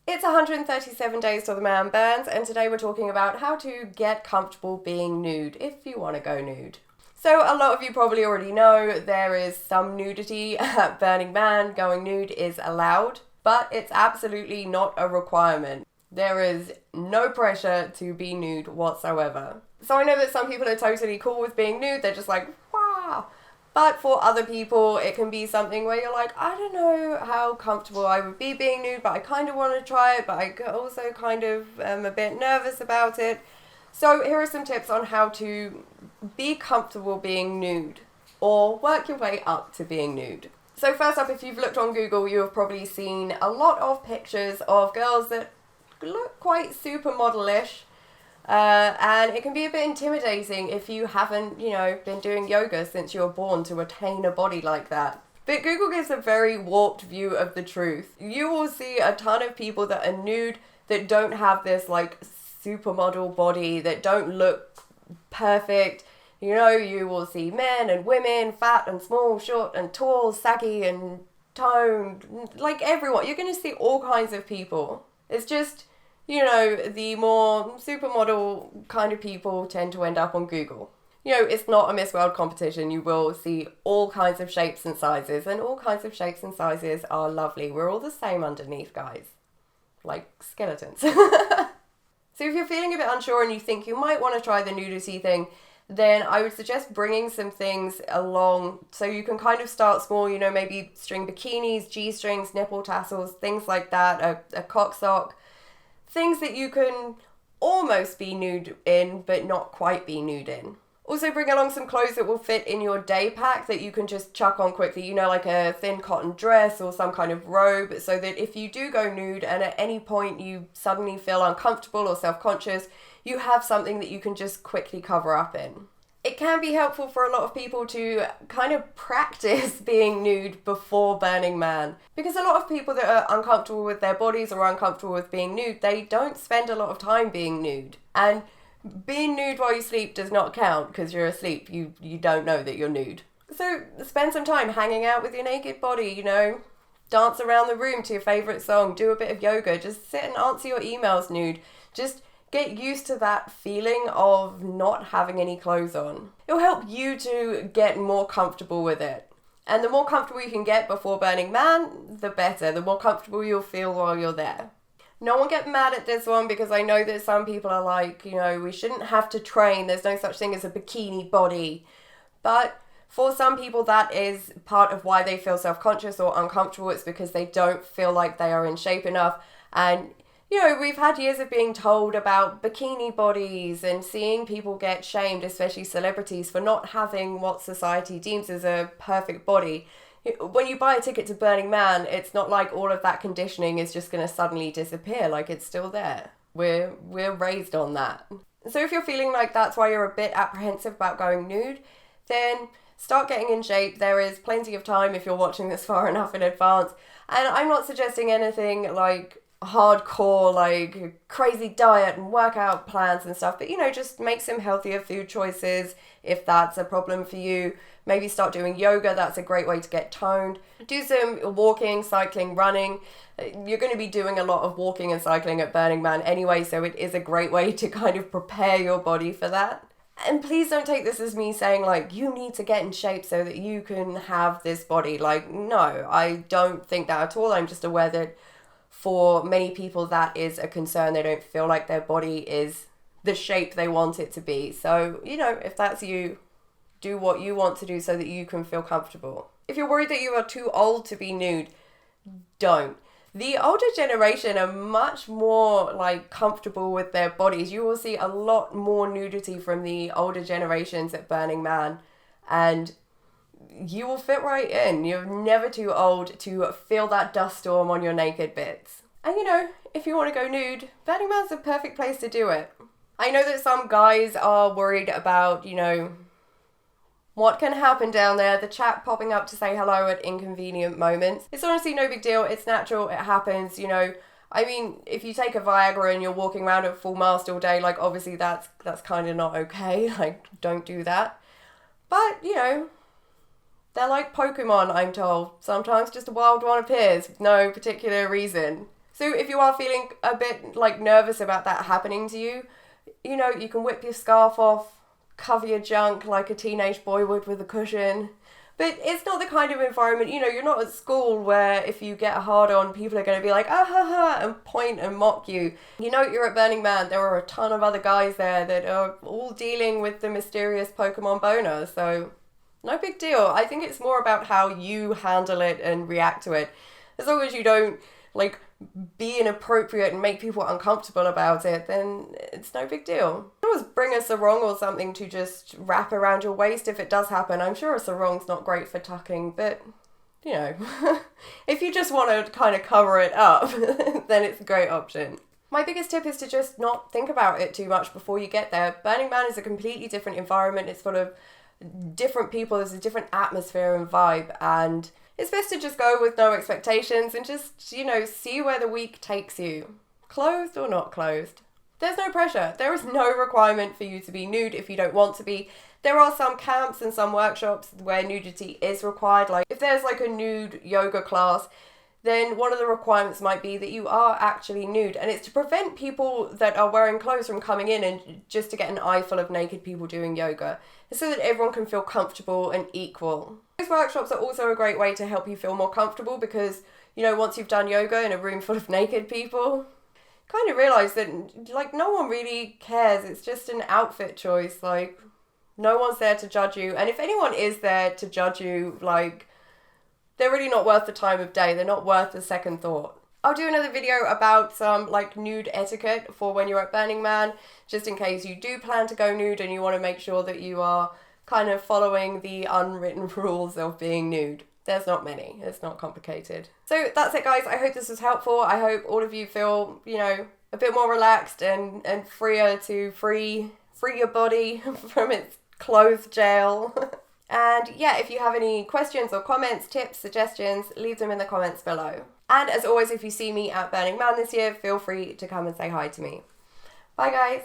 It's 137 days till the man burns, and today we're talking about how to get comfortable being nude if you want to go nude. So a lot of you probably already know there is some nudity at Burning Man. Going nude is allowed, but it's absolutely not a requirement. There is no pressure to be nude whatsoever. So I know that some people are totally cool with being nude. They're just like, wow. But for other people, it can be something where you're like, I don't know how comfortable I would be being nude, but I kind of want to try it, but I also kind of am a bit nervous about it. So here are some tips on how to be comfortable being nude, or work your way up to being nude. So first up, if you've looked on Google, you have probably seen a lot of pictures of girls that look quite supermodel-ish. And it can be a bit intimidating if you haven't, been doing yoga since you were born to attain a body like that. But Google gives a very warped view of the truth. You will see a ton of people that are nude that don't have this supermodel body, that don't look perfect. You will see men and women, fat and small, short and tall, saggy and toned, like everyone. You're going to see all kinds of people. It's just, the more supermodel kind of people tend to end up on Google. It's not a Miss World competition. You will see all kinds of shapes and sizes, and all kinds of shapes and sizes are lovely. We're all the same underneath, guys. Like skeletons. So if you're feeling a bit unsure and you think you might want to try the nudity thing, then I would suggest bringing some things along so you can kind of start small, maybe string bikinis, G-strings, nipple tassels, things like that, a cock sock. Things that you can almost be nude in, but not quite be nude in. Also bring along some clothes that will fit in your day pack that you can just chuck on quickly, like a thin cotton dress or some kind of robe, so that if you do go nude and at any point you suddenly feel uncomfortable or self-conscious, you have something that you can just quickly cover up in. It can be helpful for a lot of people to kind of practice being nude before Burning Man. Because a lot of people that are uncomfortable with their bodies or uncomfortable with being nude, they don't spend a lot of time being nude. And being nude while you sleep does not count because you're asleep. You don't know that you're nude. So spend some time hanging out with your naked body, Dance around the room to your favourite song. Do a bit of yoga. Just sit and answer your emails nude. Just get used to that feeling of not having any clothes on. It'll help you to get more comfortable with it. And the more comfortable you can get before Burning Man, the better. The more comfortable you'll feel while you're there. No one get mad at this one because I know that some people are like, we shouldn't have to train. There's no such thing as a bikini body. But for some people, that is part of why they feel self-conscious or uncomfortable. It's because they don't feel like they are in shape enough. And we've had years of being told about bikini bodies and seeing people get shamed, especially celebrities, for not having what society deems as a perfect body. When you buy a ticket to Burning Man, it's not like all of that conditioning is just going to suddenly disappear. Like, it's still there. We're raised on that. So if you're feeling like that's why you're a bit apprehensive about going nude, then start getting in shape. There is plenty of time if you're watching this far enough in advance. And I'm not suggesting anything like hardcore, like crazy diet and workout plans and stuff, but just make some healthier food choices if that's a problem for you. Maybe start doing yoga. That's a great way to get toned. Do some walking, cycling, running. You're going to be doing a lot of walking and cycling at Burning Man anyway, so it is a great way to kind of prepare your body for that. And please don't take this as me saying you need to get in shape so that you can have this body. No, I don't think that at all. I'm just aware that for many people that is a concern. They don't feel like their body is the shape they want it to be. So, if that's you, do what you want to do so that you can feel comfortable. If you're worried that you are too old to be nude, don't. The older generation are much more comfortable with their bodies. You will see a lot more nudity from the older generations at Burning Man, and you will fit right in. You're never too old to feel that dust storm on your naked bits. And if you want to go nude, Burning Man's the perfect place to do it. I know that some guys are worried about, what can happen down there, the chat popping up to say hello at inconvenient moments. It's honestly no big deal. It's natural. It happens, if you take a Viagra and you're walking around at full mast all day, obviously that's kind of not okay. Don't do that. But, they're like Pokemon, I'm told. Sometimes just a wild one appears with no particular reason. So if you are feeling a bit like nervous about that happening to you, you know, you can whip your scarf off, cover your junk like a teenage boy would with a cushion. But it's not the kind of environment, you know, you're not at school where if you get a hard on, people are going to be like, ah ha ha, and point and mock you. You know, you're at Burning Man, there are a ton of other guys there that are all dealing with the mysterious Pokemon boner, so no big deal. I think it's more about how you handle it and react to it. As long as you don't, like, be inappropriate and make people uncomfortable about it, then it's no big deal. You can always bring a sarong or something to just wrap around your waist if it does happen. I'm sure a sarong's not great for tucking, but, you know, if you just want to kind of cover it up, then it's a great option. My biggest tip is to just not think about it too much before you get there. Burning Man is a completely different environment. It's full of different people. There's a different atmosphere and vibe, and it's best to just go with no expectations and just, you know, see where the week takes you. Clothed or not clothed. There's no pressure. There is no requirement for you to be nude if you don't want to be. There are some camps and some workshops where nudity is required. Like if there's like a nude yoga class, then one of the requirements might be that you are actually nude. And it's to prevent people that are wearing clothes from coming in and just to get an eye full of naked people doing yoga. And so that everyone can feel comfortable and equal. Those workshops are also a great way to help you feel more comfortable because, you know, once you've done yoga in a room full of naked people, kind of realise that, like, no one really cares. It's just an outfit choice. Like, no one's there to judge you. And if anyone is there to judge you, like, they're really not worth the time of day. They're not worth the second thought. I'll do another video about some like nude etiquette for when you're at Burning Man, just in case you do plan to go nude and you want to make sure that you are kind of following the unwritten rules of being nude. There's not many. It's not complicated. So that's it, guys. I hope this was helpful. I hope all of you feel, you know, a bit more relaxed and freer to free your body from its clothes jail. And yeah, if you have any questions or comments, tips, suggestions, leave them in the comments below. And as always, if you see me at Burning Man this year, feel free to come and say hi to me. Bye, guys.